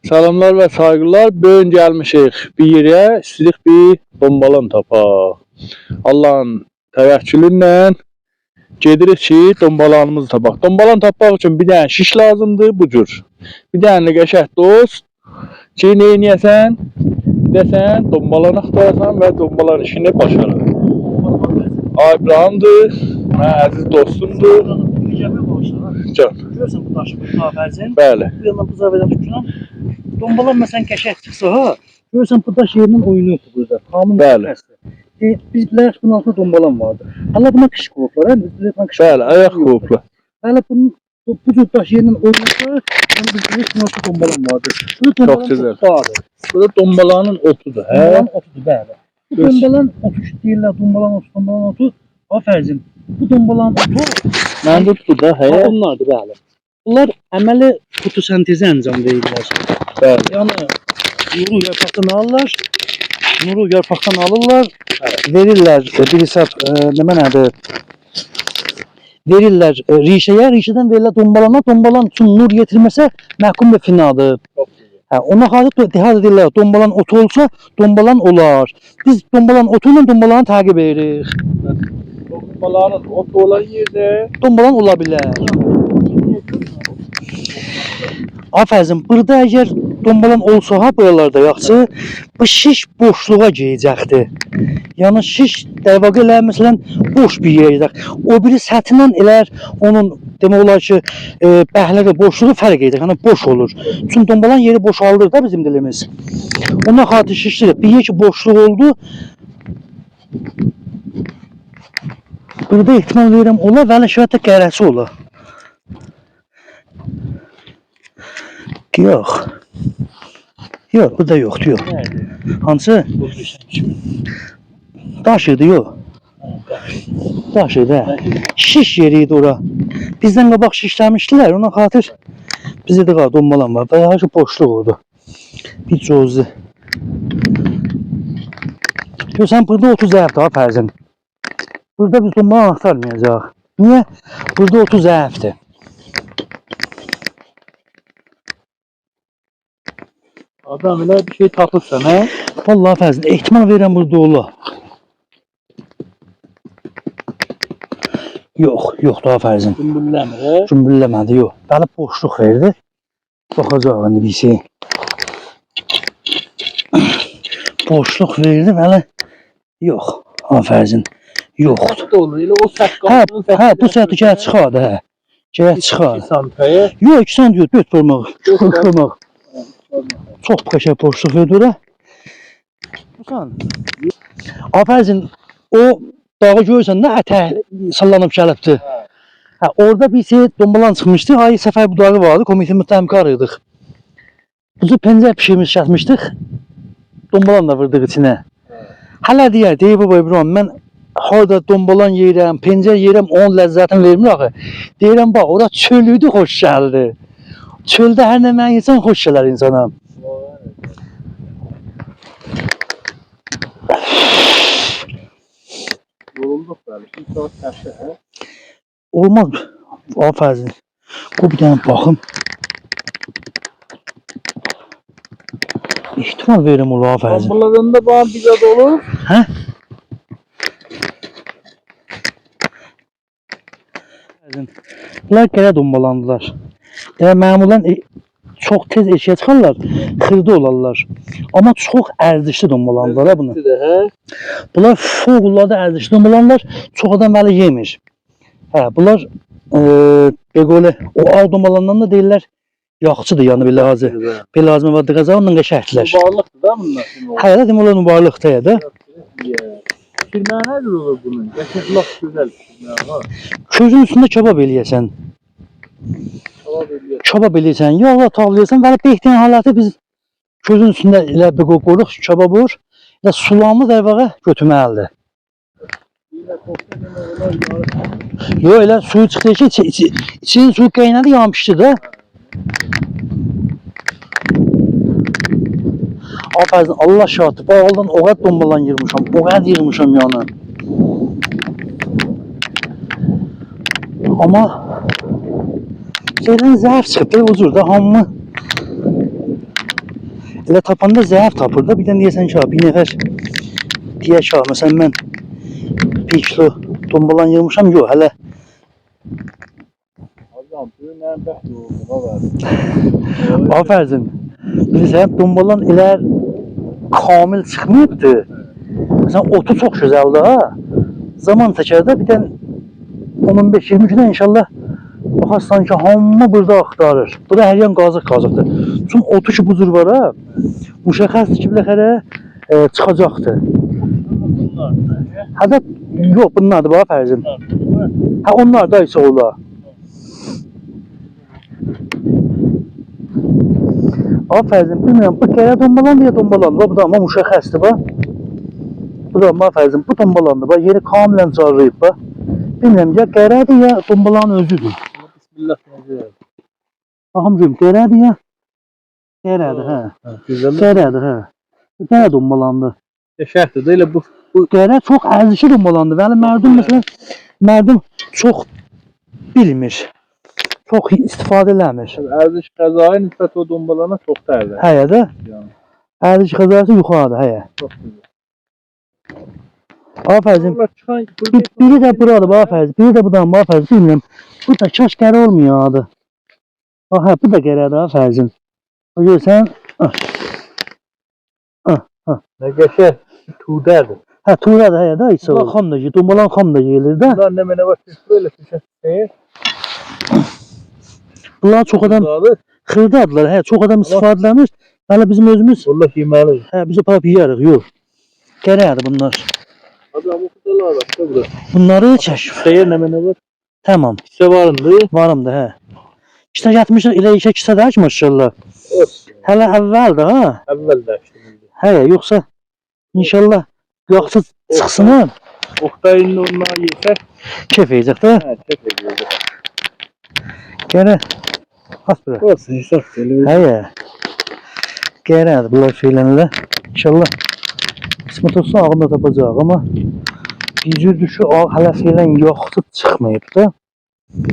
Salamlar ve saygılar. Bugün gelmişik bir yere, istedik bir dombalan tapaq. Allah'ın təvəkkülündən gedirik ki, dombalanımızı tapaq. Dombalan tapmaq üçün bir dənə şiş lazımdır, bu cür. Bir dənə də qəşəng dost ki, neyniyəsən? Desən, dombalan axtarasan və dombalan işini başarır. İbrahim'dir, mən əziz dostumdur. Can. Görürsən bu daşı, bu tafərzin. Bəli. Bu yandan bu zavədən tutunan. Dombalan məsələn qəşəng çıxsa ha, görürsən bu daş yerindən oynayırdı burada. Tamam. Bəli. Biz bilərik bunun altında dombalan vardı. Allah buna qış qovublar, Bəli, ayaq qovublar. Hələ bunun bu cür daş yerindən oynasa, yəni biz bilərik bunun altında dombalan vardı. Çox gözəl. Bu da dombalanın otudur, hə? Dombalan otudur, bəli. Bu dombalan otu deyirlər, dombalan otu, dombalan otu. Afərzin, bu dombalan otu Məndə tutdu da, hə? bunlardır, bəli. Bunlar əməli fotosentezi əncam verirlər. Bəli. Yəni nuru yarpaqdan alırlar, verirlər bir hesab nə mənadır? Verirlər rişəyə, rişədən verirlər dombalana, dombalan üçün nur yetirməsə məhkum və finadır. Hə, ona xatir dəhad edirlər, dombalan otu olsa, dombalan olar. Biz dombalan otu ilə dombalanı təqib edirik. Dombalanın otu olan yerdə Dombalan ola bilər. Afərzin, burada əgər dombalan olsa ha buralarda yaxşı, bu şiş boşluğa girəcəkdir. Yəni şiş dəvaqə elə məsələn boş bir yerə gedək. O biri səthindən elər onun demək olar ki, bəhləri boşluğu fərq edəcək. Yəni boş olur. Çünki dombalan yeri boşaldır da bizim dilimiz. Ona xatir şişdir. Bir yer ki boşluq oldu. Burada ehtimal verirəm ola və şəhətdə qərəsi ola. Yox. Yox, burada yoxdur, yox. Hansı? Daş idi, yox. Daş idi, hə. Şiş yeri idi ora. Bizdən qabaq şişləmişdilər, ona xatir bizdə də dombalan var. Bayağı ki boşluq oldu. Bir cozdu. Görsən, burada 30 zəifdir, ha, Fərzin. Burada biz dombalan axtarmayacaq. Niyə? Burada 30 zəifdir. adam elə bir şey tapırsan, hə? Vallahi Fərzin, ehtimal verirəm burada ola. Yox, yox daha Fərzin. Sümbülləmir, hə? Cümbülləmədi, yox. Bəli, boşluq verdi. Baxacaq indi bir şey. Boşluq verdi, bəli. Yox, Fərzin. Yox. Sət olur, elə o sət qalsın. Hə, bu sətə gəl çıxardı, hə. Gəl çıxardı. 2 santaya. Yox, 2 sant yox, 4 vurmaq. Vurmaq. Çox qəşəng boşluq verdi ora. Baxın. Afərzin, o dağı görürsən nə ətək sallanıb gəlibdi. Hə, orada bir şey dombalan çıxmışdı. Ayı səfər budağı vardı, komitə mütəmkar idik. Buzu pəncə pişirmiş çatmışdıq. Dombalan da vurdıq içinə. Hələ deyir baba İbrahim, mən harda dombalan yeyirəm, pəncə yeyirəm, onun ləzzətini vermir axı. Deyirəm, bax, ora çölüydü, xoş gəldi. Çöldə hər nə mən yesəm, xoş gələr insana. Yorulduq bəli. Şimdi saat kaçta, hə? Olmaz. Afərzin. Bu bir dənə baxım. İhtimal verirəm ola Afərzin. Dombalanın da bana bir zad olur. Hə? Bunlar qələ dombalandılar. Yəni məmulən çox tez eşiyə çıxarlar, xırda olarlar. Amma çox ərzişli dombalandılar bunu. Hə? Bunlar fövqəladə ərzişli dombalanlar, çox adam belə yemir. Hə, bunlar beqolə o ağ dombalandan da deyirlər yaxçıdır, yəni belə hazır. Belə hazır və dəqəzə ondan qəşəngdilər. Mübarlıqdır da bunlar. Hə, elə demək olar mübarlıqdır ya da. Pişirməyə nədir olur bunun? Qəşəng laf gözəl pişirməyə var. Közün üstündə kebab eləyəsən. Kebab eləyəsən, yağla tavlayəsən və behtin halatı biz közün üstündə elə bir qoyuruq kebab olur. Elə sulamı dərvağa götürməlidir. Yox, elə suyu çıxdı ki, içinin suyu qaynadı, yanmışdı da. Afərzin, Allah şahiddir, bağıldan o qədər dombalan yığmışam, o qədər yığmışam yəni. Amma şeydən zərf çıxıb, o cür də hamı Elə tapanda zəif tapır da. Bir də deyəsən ki, bir nəfər deyək ki, məsələn mən 1 kilo dombalan yığmışam. Yox, hələ Hocam düğünden bəxt oldu. Var. afərzin. Bilirsən, dombalan elə kamil çıxmayıbdı. Məsələn, otu çox gözəldir ha. Zaman çəkərdə bir dən 15-20 günə inşallah baxarsan ki, hamı burada axtarır. Bu da hər yan qazıq-qazıqdır. Çünki otu ki bu cür var ha, müşəxəsdir ki, biləxərə çıxacaqdır. Hə də, yox, bunlardır, bax, fərzin. Hə, onlar da isə olar. Afərzin, bilmirəm, bu qəyə dombalandır ya dombalandır. Bu da amma müşəxəsdir, bax. Bu da amma afərzin, bu dombalandır, bax, yeri kamilən carlayıb, bax. Bilmirəm, ya qərədir ya dombalanın özüdür. Bismillah. Necə? Baxım görüm, qərədir ya? Qərədir, hə. Güzel. Qərədir, hə. Qərə dombalandı. Qəşəngdir də elə bu Qərə çox ərzişi dombalandı. Bəli, mərdum məsələn, mərdum çox bilmir. Çox istifadə eləmir. ərziş qəzaya nisbət o dombalana çox dəyərli. Həyə də, Yəni ərziş xəzarəsi yuxarıdır, həyə. çox güzel. Afərzin, Bunlar çıxan biri də buradır, bax, afərzin. Biri də budan, bax, afərzin. Bilmirəm, bu da kaş qərə olmayadı. Bax, hə, bu da qərədir, afərzin. O görsən, nə qəşəng tudədir. hə, tuğradır, həyə də, isə o. Xam da ki, dombalan xam da gelir də. Bunlar nə mənə var ki, böyle düşər. Bunlar çox adam xırdadılar, hə, çox adam istifadə eləmir. Hələ bizim özümüz, Vallahi yeməli. hə, biz o parap yiyərik, yox. Qərədir bunlar. Adam o kadar var da burada. Bunları çək. Şehir nə mənə var? Tamam, Hissə varındı. varımdır, hə. Kisə yatmışıq, elə işə kisə də ki, maşallah. Olsun. Hələ əvvəldir, ha. Əvvəl də işte. Hə, yoxsa inşallah yaxşı çıxsın, ha. Oktay'ın onunla yesək. Keyf edəcək də. Hə, çək ediyordu. Qərə. Bax bura. Olsun, hesab geliyor. Hə, qərədir bunlar fiilənlər. İnşallah qismət olsa ağında tapacaq, amma bizcür düşü hələ fiilən yoxdur, çıxmayıb da.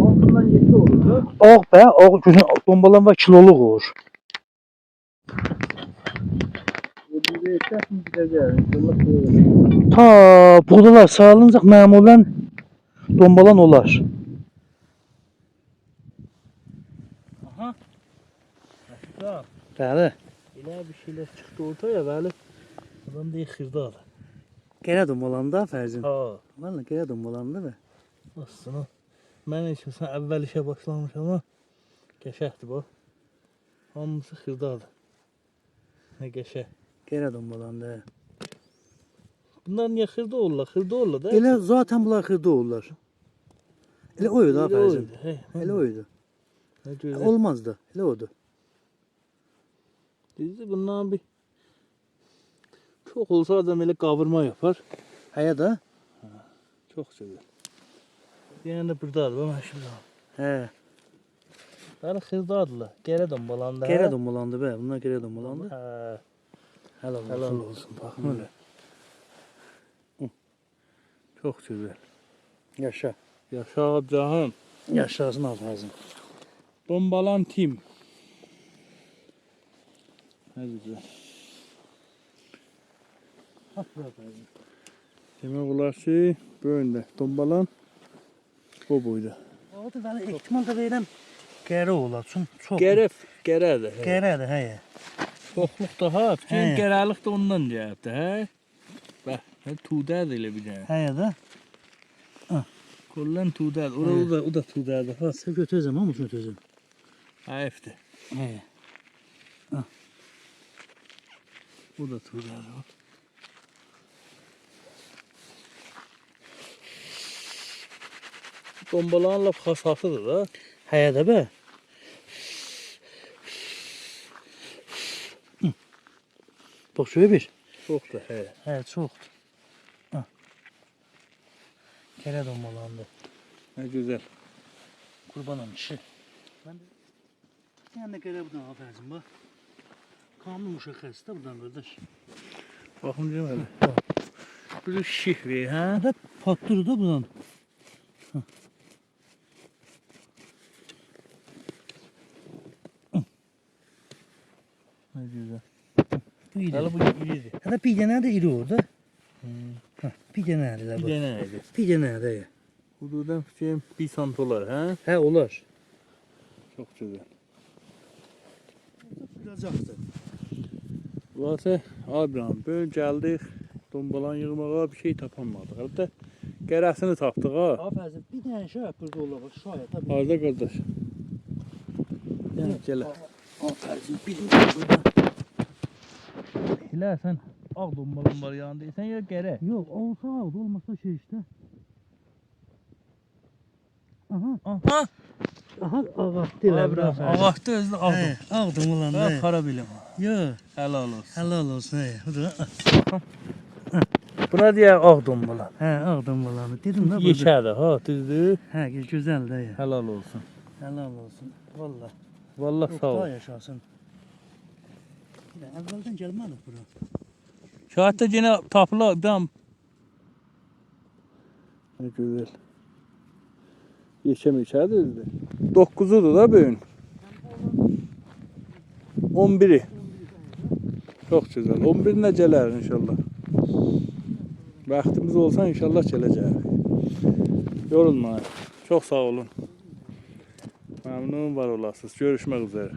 Ondan yesi olur da. Ağ bə, ağ gözün dombalan və kiloluq olur. Bu bir yesək mi gidəcək? İnşallah böyle. Ta buğdalar sağlıncaq məmulən dombalan olar. Aha. Başka. Bəli. Elə bir şeyler çıktı ortaya böyle. Adam deyir xırdadır. Qərə dombalandı da fərzin. Ha. Valla qərə dombalandı da. Aslında mən heç olsa əvvəl işə başlamış ama qəşəngdir bu. Hamısı xırdadır. Nə qəşəng. Qərə dombalandı. Bunlar niyə xırda olurlar? Xırda olurlar da. Elə zaten bunlar xırda olurlar. Elə oydu ha fərzin. Elə oydu. Nə gözəl. Olmaz da. Elə oydu. Bizdə bundan bir çok olsa adam elə qavurma yapar. Həyə də? Çox gözəl. Yəni burdadır bu məşhur. Hə. Yəni xırdadırlar. Qərə dombalandı. Qərə dombalandı bə. Bunlar qərə dombalandı. Hə. Helal Helal olsun. olsun. Baxın öyle. Çox gözəl. Yaşa. Yaşa abcahım. Yaşasın az fərzin. Dombalan tim. Nə güzel. Demək olar ki, böyündə dombalan bu boyda. O da belə ehtimal da verirəm qərə olar. Çünki çox Qərədir. qərədir, həyə. Çoxluq da ha, bütün Hə. qərəlik də ondan gəlibdi, hə? Bax, tudədir elə bir dənə. Həyə də. Kollan tudədir. O da tudədir ha. Sən götürəcəm, hamı götürəcəm. Hayfdir. Həyə. O da tudədir. Dombalan lap xasasıdır da. Həyə də bə. Bax şöyə bir. Çoxdur, hə. Hə, çoxdur. Qərə dombalandı. Nə gözəl. Qurbanam kişi. Mən də yəni qərə buradan al fərzim bax. Kanun müşəxəs də buradan qardaş. Baxın deməli. Bu şih ver, hə? Hə, patdır da buradan. Nə gözəl. Bu iri. Hələ bu iridir. Hələ bir dənə də iri orada. Hə, bir dənədir də Bir bu. dənə idi. Bir dənədir. Hududan fikrim 1 sant olar, hə? Hə, olar. Çox gözəl. Tutulacaqdır. Burası Abraham. Bugün gəldik. Dombalan yığmağa bir şey tapamadıq. Hətta gərəsini tapdıq ha. Afəzin, bir dənə şey burada olar. Şayət tabii. Harda qardaş? Gəl. Afəzin, bilmirəm burada. Elə sən ağ dombalan var yanındaysan ya gərə? Yox, olsa aldı, olmasa şey işte. Aha, Aha. aha, ağattı elə bir afəzin. Ağaxtı özünü ağdım. Hə, ağdım ulan. Ben hə. para bilim. Yox, Helal olsun. helal olsun. Hə, budur. Buna diye ağ dombalan. Hə, ağdım ulan. Dedim də burada. Yeşədir ha, düzdür. Hə, gözəldir. hə. Helal olsun. Helal olsun. Vallahi. Vallahi sağ ol. Daha yaşasın. Bir də əvvəldən gəlmədik bura. Şahitdə yine tapıla dam. Ne güzel. Yeşemişə düzdür. 9'udur da bugün. 11'i. Çok güzel. 11'ine gələr inşallah. Vaktimiz olsa inşallah gələcək. Yorulmayın. Çok sağ olun. Memnun var olasınız. Görüşmek üzere.